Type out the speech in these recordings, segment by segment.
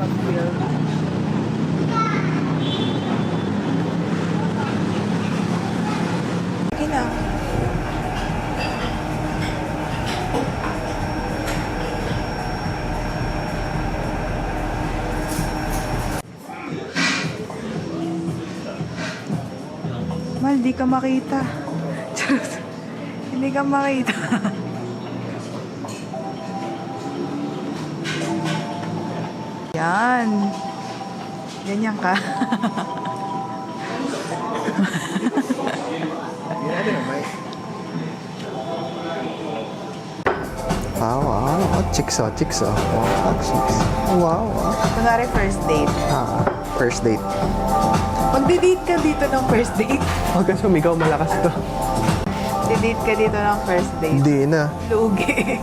mag-film. Okay na. Mal, di ka makita. Charot. Hindi ka makita. Yan. Ganyan ka. Wow. Chicks, chicks. Wow, chicks. Wow. Kunwari first date. First date. Magdi-date ka dito ng first date. Huwag ka sumigaw, malakas to. Magdi-date ka dito ng first date. Hindi na. Lugi.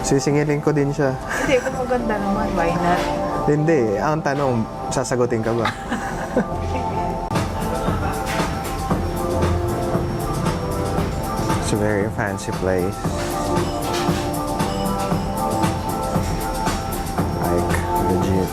Sisingilin ko din siya. Hindi, kung maganda naman, why not? Hindi. Ang tanong, sasagutin ka ba? It's a very fancy place. Like, legit.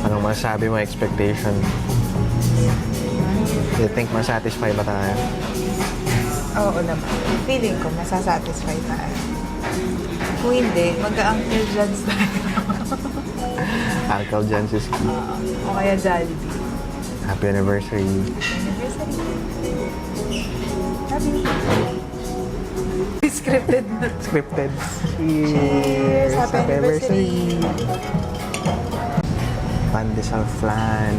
Anong masasabi mo expectation? Do you think masatisfy ba tayo? Oo naman. Feeling ko, masasatisfy tayo. Kung hindi, mag-a-Uncle John's tayo. Uncle John's is key. O kaya Jollibee. Happy anniversary. Anniversary. Happy. Scripted na. Scripted. Cheers! Happy anniversary! Pandesal flan.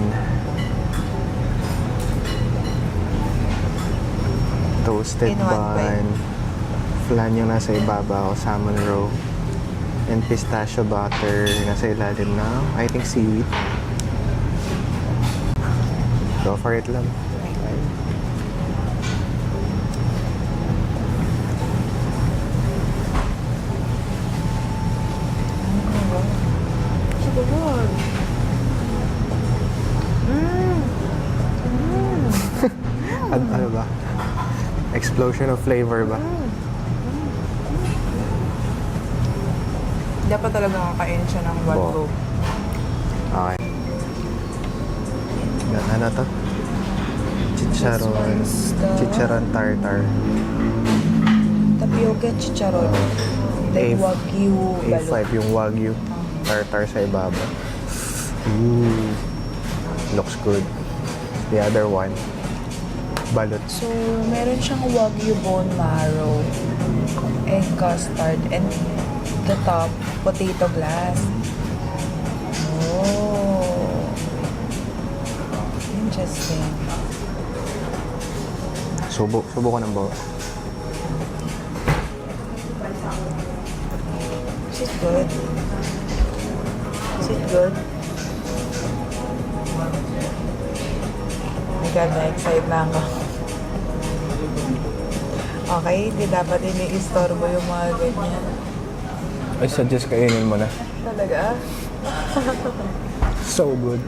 Toasted In one bun. bite. Flan yung nasa ibabaw, salmon roe. And pistachio butter nasa ilalim na, I think seaweed. Go for it lang. Sigurod. Ano ba? Explosion of flavor ba? Dapat talaga kakain siya ng one Bo. go. Okay. Ano to? Chicharon. This one's the- Chicharon tartar. Tapioca chicharon. Like A- wagyu A5 balot. yung wagyu. Tartar sa ibabaw. Ooh. Looks good. The other one. Balot. So, meron siyang wagyu bone marrow, egg custard, and the top, potato glass. Oh. Interesting. Subo ko ng bawa. Is it good? Is it good? Oh my God, na-excite na ako. Okay, hindi dapat ini-istorbo yung mga ganyan. I suggest kainin mo na. Talaga? So good.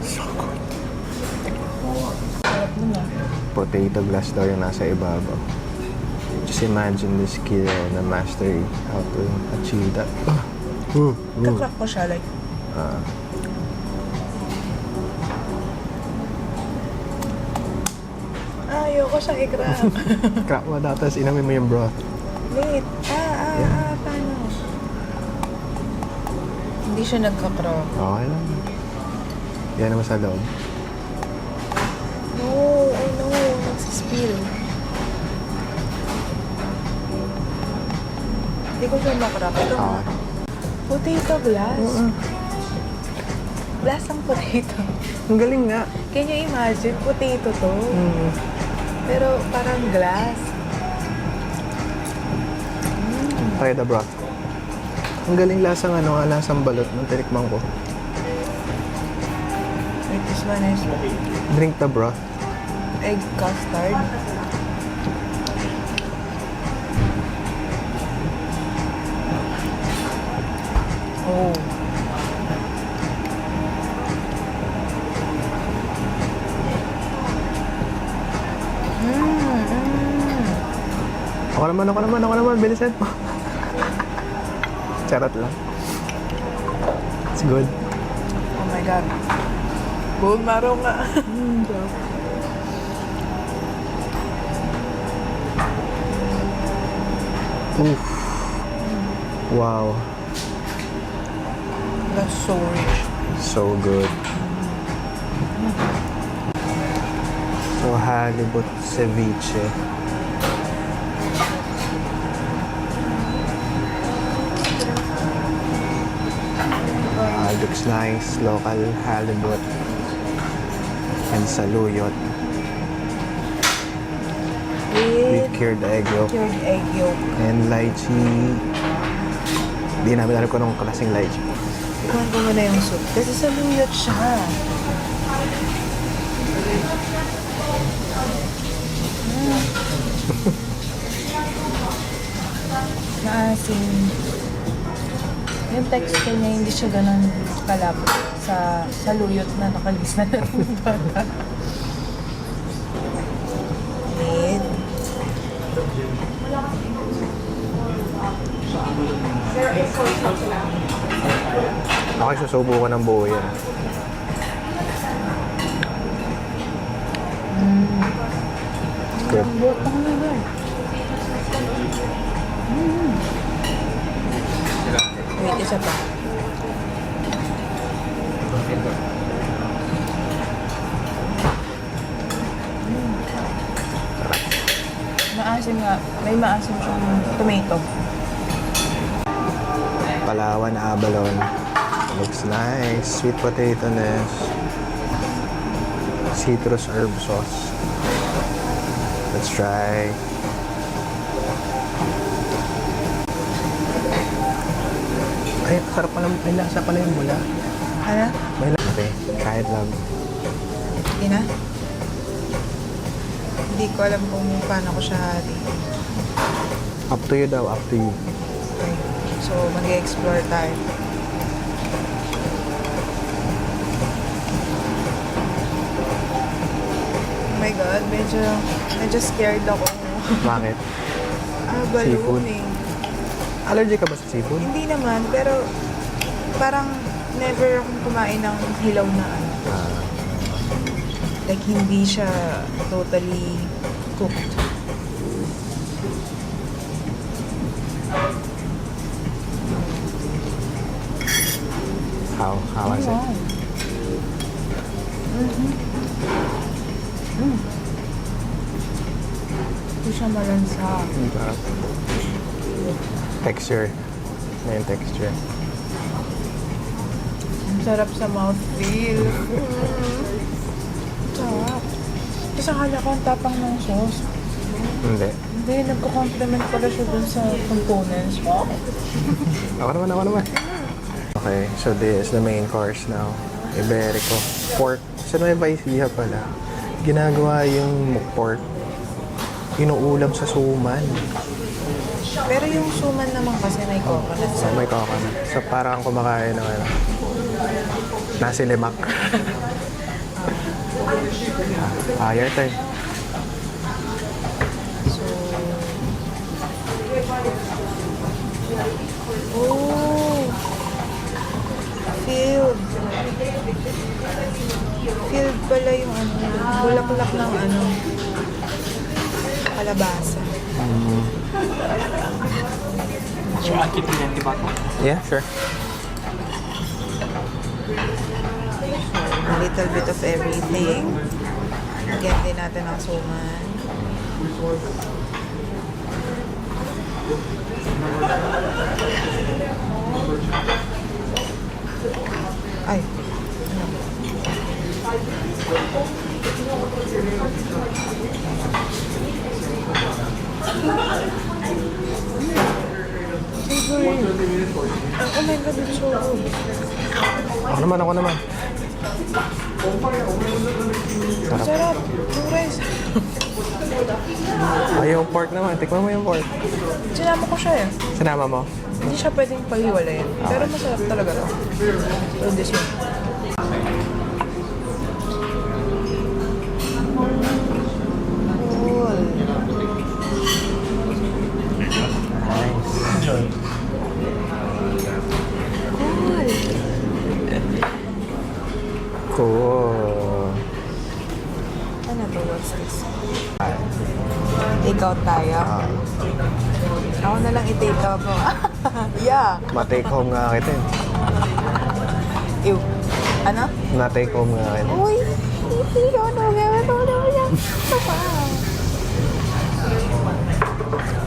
So good. Sarap nun ah. Potato glass daw yung nasa ibabaw. Just imagine the skill na mastery how to achieve that. Kakrack ko siya like, ayoko siyang i-crack. Crack mo daw, tapos inamin mo yung broth. Wait. Paano? Hindi siya nagka-crack. Okay lang. Yan naman sa loob. No, I know. Nagsispill. Hindi ko siya makrack. Ito nga. Okay. Potato glass. Glass ang potato. Ang galing nga. Can you imagine? Potato to. Pero parang glass. Try the broth. Ang galing lasang lasang balot ng tinikman ko. Wait, this one is Drink the broth. egg custard. Oh. Ako naman, bilisan mo. Charot lang. It's good. Oh my God. Bone marrow nga. Oof. Wow. That's so rich. So good. So, halibut ceviche. Looks nice. Local halibut. And saluyot. With cured egg yolk. Cured egg yolk. And lychee. Di namin alam kung anong klaseng lychee. Ikuhan ko muna yung soup. Kasi saluyot siya. Maasim. Yung texture niya, hindi siya ganun kalapot sa saluyot na nakalis na ng bata. Wait. Okay, susubo ko ng buo yan. Good. Botong na ba? Wait, isa pa. Maasim nga. May maasim siyang tomato. Palawan, abalone. Looks nice. Sweet potato nest. Citrus herb sauce. Let's try. Ay, sarap pala. May lasa pala yung mula. Ano? May lasa. Okay, try it lang. Hindi na? Hindi ko alam kung paano ko siya hati. Up to you daw, up to you. Okay. So, mag-explore tayo. Oh my God, medyo scared ako. Bakit? Balloon Seafood? eh. Allergy ka ba sa seafood? Hindi naman, pero parang never akong kumain ng hilaw na ano. Like, hindi siya totally cooked. How was it? Hindi siya malansa. Texture. May yung texture. Ang sarap sa mouthfeel. Sarap. Kasi akala ko ang tapang ng sauce. Hindi. Hindi, nagko-compliment pala siya dun sa components. Wow. Ako naman. Okay, so this is the main course now. Iberico. Pork. Sa Nueva Ecija pala, ginagawa yung pork. Inuulam sa suman. Pero yung suman naman kasi may coconut So, may coconut. So, parang kumakain ng ano. Nasi lemak. Your turn. So, oh, filled. Filled pala yung ano, bulaklak ng ano, kalabasa. Sir, akit rin ba ito? Yeah, sure. A little bit of everything. Lagyan din natin ang suman. Ay, ano? Savory. Oh my God, it's so good. Ako naman. Sarap. Sarap. Yung rice. Ay, yung pork naman. Tikman mo yung pork. Sinama ko siya eh. Sinama mo? Hindi siya pwedeng paghiwalayin. Pero masarap talaga to. So, this one. Cool. Nice. Cool. Cool. Ano to? What's this? Take out tayo. Ako na lang i-take out mo. Yeah. Ma-take home nga kita eh. Ew. Ano? Na-take home nga kita. Uy!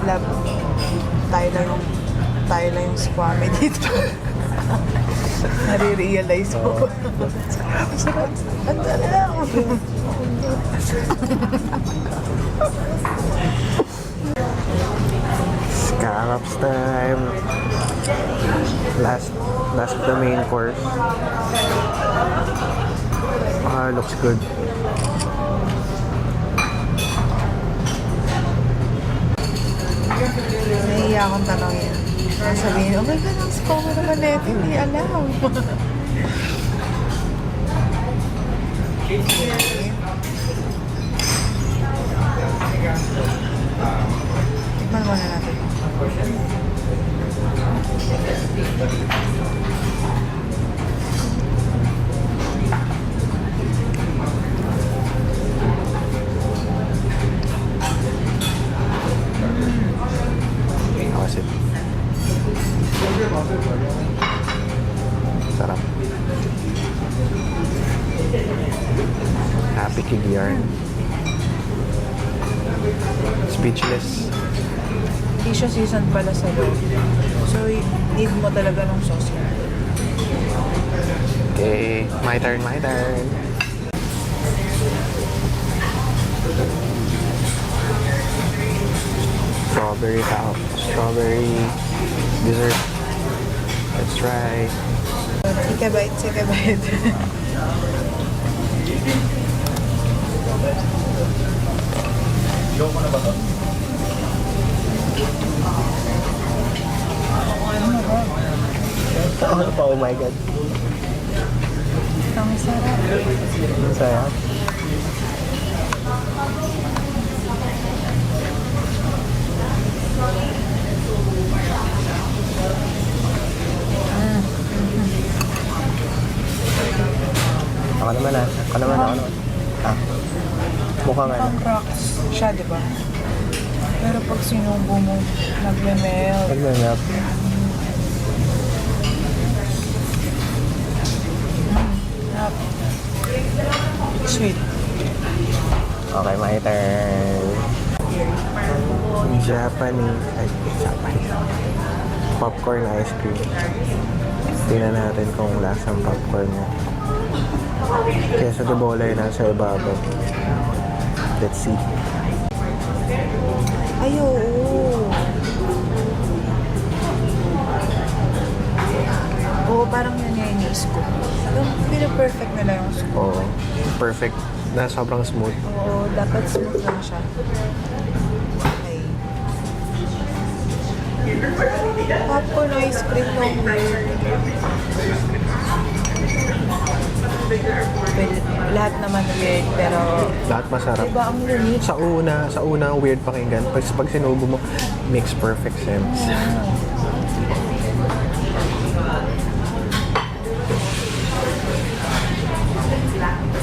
Love. Tayo lang yung squammy dito. Nare-realize ko. Sarap. Ang talaga. Scallops time. Last of the main course. Looks good. Nahiya akong tanongin. Sabihin, oh my God, ang squammy naman na ito. Hindi alam. Tikman muna natin. Kasi sarap. Happy kid yarn. Speechless. Hindi siya season pala sa loob. So, need mo talaga ng sauce. Okay, my turn. Strawberry dessert. Let's try. Take a bite. Oh my God. Ang sarap. Masaya. Ako naman. Mukhang ano. Ang rocks siya, di ba? Pero pag sinubo mo, nagme-melt. Nag-melt. Sarap. Sweet. Okay, my turn. Japanese popcorn ice cream. Tingnan natin kung lasang popcorn niya. Queso de bola yun nasa ibabaw. Let's see. Ay, oo. Oo, parang yun yung inis ko. Yung pina-perfect nila yung scoop. Oo. Perfect. Na sobrang smooth. Oo, dapat smooth lang siya. Okay. Popcorn ice cream ng weird. Well, lahat naman weird, pero Lahat masarap. diba ang unique? Sa una weird pakinggan. Pag sinubo mo, makes perfect sense.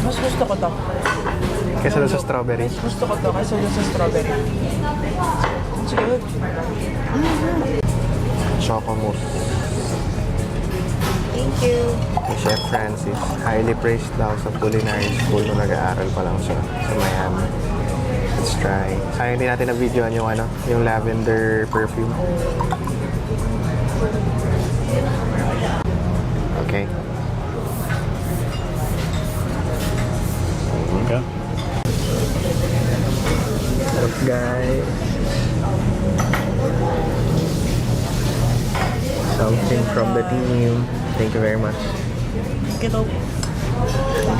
Mas gusto ko to. Kesa doon sa strawberry. Gusto ko to kasi doon sa strawberry. It's good. Choco mousse. Thank you. Ni Chef Francis. Highly praised daw sa culinary school nung nag-aaral pa lang siya sa Miami. Let's try. Sayang din natin na videoan yung lavender perfume. Okay. Okay. What's up, guys? Something from the team. Thank you very much. Get up.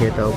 Get up.